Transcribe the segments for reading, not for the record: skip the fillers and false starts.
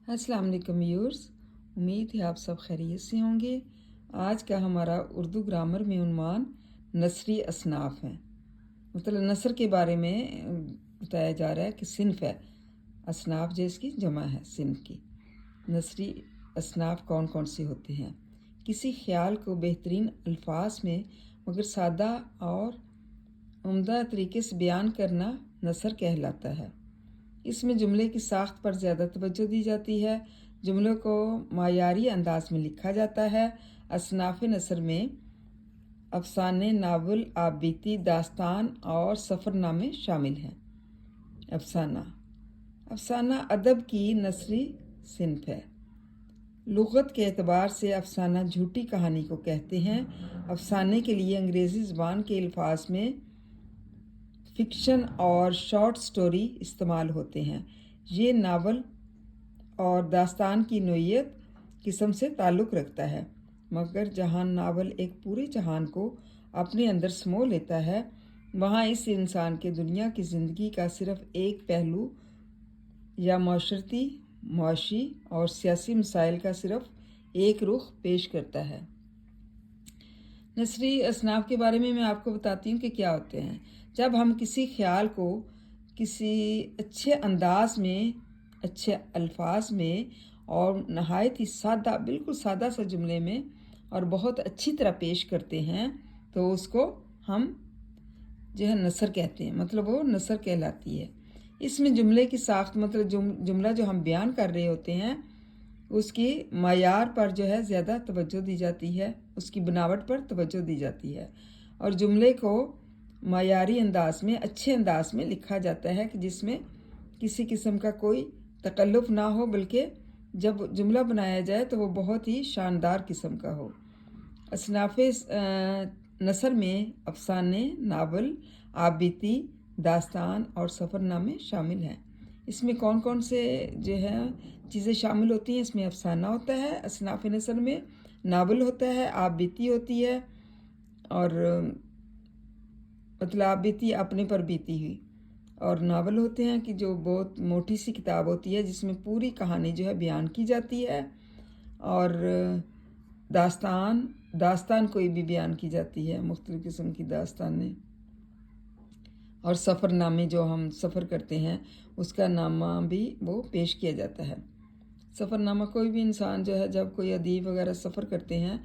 अस्सलाम वालेकुम व्यूअर्स, उम्मीद है आप सब खैरियत से होंगे। आज का हमारा उर्दू ग्रामर में उन्वान नसरी असनाफ़ है। मतलब नसर के बारे में बताया जा रहा है कि सिन्फ है, असनाफ़ जिसकी जमा है सिन्फ की। नसरी असनाफ़ कौन कौन से होते हैं? किसी ख्याल को बेहतरीन अल्फाज में मगर सादा और उम्दा तरीके से बयान करना नसर कहलाता है। इसमें जुमले की साख्त पर ज़्यादा तवज्जो दी जाती है। जुमलों को मायारी अंदाज में लिखा जाता है। असनाफ़ नसर में अफसाने, नावल, आपबीती, दास्तान और सफ़रनामे शामिल हैं। अफसाना अदब की नसरी सिन्फ है। लुग़त के एतबार से अफसाना झूठी कहानी को कहते हैं। अफसाने के लिए अंग्रेज़ी ज़बान के अल्फाज में फ़िक्शन और शॉर्ट स्टोरी इस्तेमाल होते हैं। ये नावल और दास्तान की नोयत किस्म से ताल्लुक़ रखता है, मगर जहाँ नावल एक पूरे जहान को अपने अंदर समो लेता है, वहाँ इस इंसान के दुनिया की ज़िंदगी का सिर्फ़ एक पहलू या माशरती, मुआशी और सियासी मसाइल का सिर्फ़ एक रुख पेश करता है। नसरी असनाफ़ के बारे में मैं आपको बताती हूँ कि क्या होते हैं। जब हम किसी ख्याल को किसी अच्छे अंदाज में, अच्छे अल्फाज में और नहायत ही सादा, बिल्कुल सादा सा जुमले में और बहुत अच्छी तरह पेश करते हैं, तो उसको हम जो है नसर कहते हैं। मतलब वो नसर कहलाती है। इसमें जुमले की साख्त, मतलब जुमला जो हम बयान कर रहे होते हैं, उसकी मायार पर जो है ज़्यादा तवज्जो दी जाती है, उसकी बनावट पर तवज्जो दी जाती है और जुमले को मायारी अंदाज में, अच्छे अंदाज में लिखा जाता है कि जिसमें किसी किस्म का कोई तकल्लुफ़ ना हो, बल्कि जब जुमला बनाया जाए तो वो बहुत ही शानदार किस्म का हो। असनाफ़ नसर में अफसाने, नावल, आपबीती, दास्तान और सफ़रनामे शामिल हैं। इसमें कौन कौन से जो है चीज़ें शामिल होती हैं? इसमें अफसाना होता है, असनाफ़ नसर में नावल होता है, आपबीती होती है और मतलब आपबीती अपने पर बीती हुई, और नावल होते हैं कि जो बहुत मोटी सी किताब होती है जिसमें पूरी कहानी जो है बयान की जाती है, और दास्तान कोई भी बयान की जाती है, मुख्तलिफ़ किस्म की दास्तानें, और सफ़रनामे जो हम सफ़र करते हैं उसका नामा भी वो पेश किया जाता है। सफ़रनामा कोई भी इंसान जो है, जब कोई अदीब वगैरह सफ़र करते हैं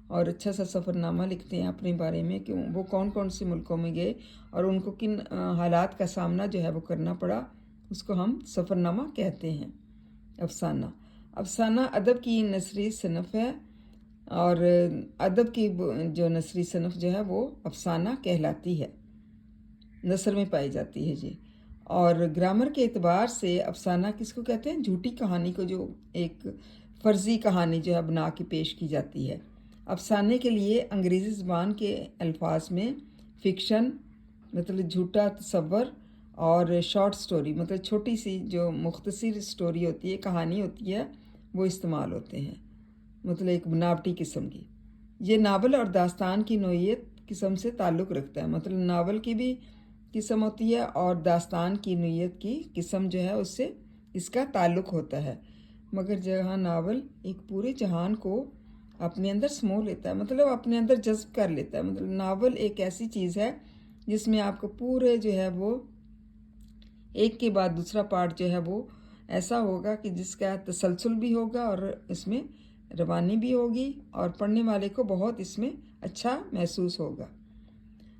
और अच्छा सा सफ़रनामा लिखते हैं अपने बारे में कि वो कौन कौन से मुल्कों में गए और उनको किन हालात का सामना जो है वो करना पड़ा, उसको हम सफ़रनामा कहते हैं। अफसाना अदब की नसरी सनफ़ है और अदब की जो नसरी सनफ़ जो है वो अफसाना कहलाती है, नसर में पाई जाती है जी। और ग्रामर के एतबार से अफसाना किसको कहते हैं? झूठी कहानी को, जो एक फ़र्ज़ी कहानी जो है बना के पेश की जाती है। अफसाने के लिए अंग्रेज़ी ज़बान के अल्फाज में फ़िक्शन मतलब झूठा तसव्वुर और शॉर्ट स्टोरी मतलब छोटी सी जो मुख्तसर स्टोरी होती है, कहानी होती है, वो इस्तेमाल होते हैं, मतलब एक बनावटी किस्म की। ये नावल और दास्तान की नोयत किस्म से ताल्लुक़ रखता है, मतलब नावल की भी किस्म होती है और दास्तान की नोयत की किस्म जो है उससे इसका ताल्लुक़ होता है। मगर जहाँ नावल एक पूरे जहान को अपने अंदर समो लेता है, मतलब अपने अंदर जज़्ब कर लेता है, मतलब नावल एक ऐसी चीज़ है जिसमें आपको पूरे जो है वो एक के बाद दूसरा पार्ट जो है वो ऐसा होगा कि जिसका तसलसल भी होगा और इसमें रवानी भी होगी और पढ़ने वाले को बहुत इसमें अच्छा महसूस होगा।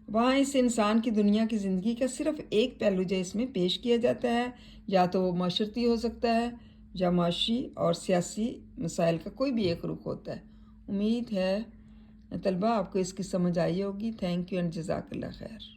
वहाँ इस इंसान की दुनिया की ज़िंदगी का सिर्फ़ एक पहलू जो इसमें पेश किया जाता है, या तो वो माशरती हो सकता है या माशी और सियासी मसाइल का कोई भी एक रुख होता है। उम्मीद है तलबा आपको इसकी समझ आई होगी। थैंक यू एंड जज़ाकल्लाह खैर।